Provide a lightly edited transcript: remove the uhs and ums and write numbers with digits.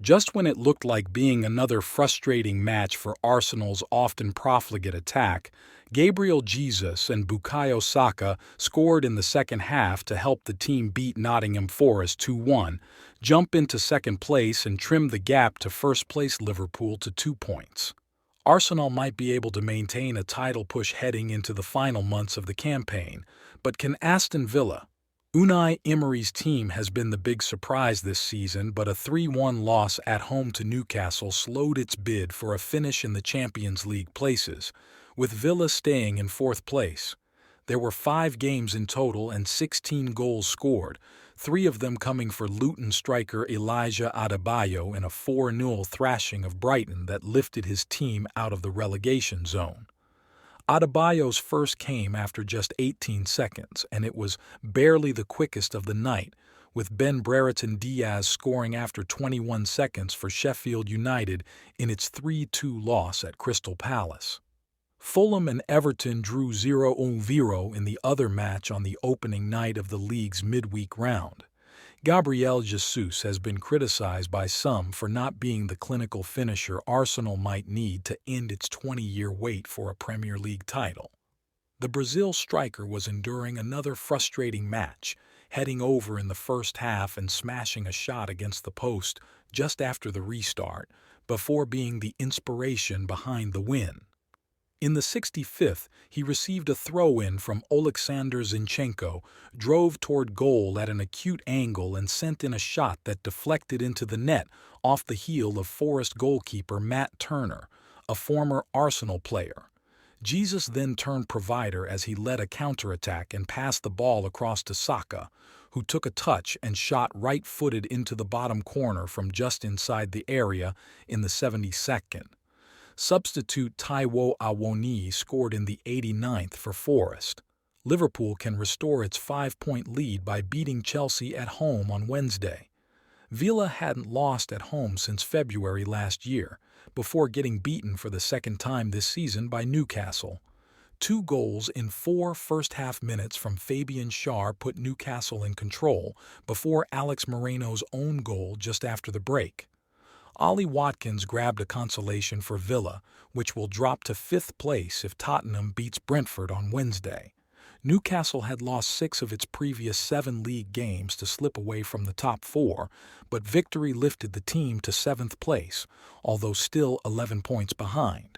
Just when it looked like being another frustrating match for Arsenal's often profligate attack, Gabriel Jesus and Bukayo Saka scored in the second half to help the team beat Nottingham Forest 2-1, jump into second place and trim the gap to first-place Liverpool to 2 points. Arsenal might be able to maintain a title push heading into the final months of the campaign, but can Aston Villa? Unai Emery's team has been the big surprise this season, but a 3-1 loss at home to Newcastle slowed its bid for a finish in the Champions League places, with Villa staying in fourth place. There were 5 games in total and 16 goals scored, 3 of them coming for Luton striker Elijah Adebayo in a 4-0 thrashing of Brighton that lifted his team out of the relegation zone. Adebayo's first came after just 18 seconds, and it was barely the quickest of the night, with Ben Brereton Diaz scoring after 21 seconds for Sheffield United in its 3-2 loss at Crystal Palace. Fulham and Everton drew 0-0 in the other match on the opening night of the league's midweek round. Gabriel Jesus has been criticized by some for not being the clinical finisher Arsenal might need to end its 20-year wait for a Premier League title. The Brazil striker was enduring another frustrating match, heading over in the first half and smashing a shot against the post just after the restart, before being the inspiration behind the win. In the 65th, he received a throw-in from Oleksandr Zinchenko, drove toward goal at an acute angle and sent in a shot that deflected into the net off the heel of Forest goalkeeper Matt Turner, a former Arsenal player. Jesus then turned provider as he led a counterattack and passed the ball across to Saka, who took a touch and shot right-footed into the bottom corner from just inside the area in the 72nd. Substitute Taiwo Awoniyi scored in the 89th for Forest. Liverpool can restore its 5-point lead by beating Chelsea at home on Wednesday. Villa hadn't lost at home since February last year, before getting beaten for the second time this season by Newcastle. 2 goals in 4 first-half minutes from Fabian Schär put Newcastle in control before Alex Moreno's own goal just after the break. Ollie Watkins grabbed a consolation for Villa, which will drop to 5th place if Tottenham beats Brentford on Wednesday. Newcastle had lost 6 of its previous 7 league games to slip away from the top 4, but victory lifted the team to 7th place, although still 11 points behind.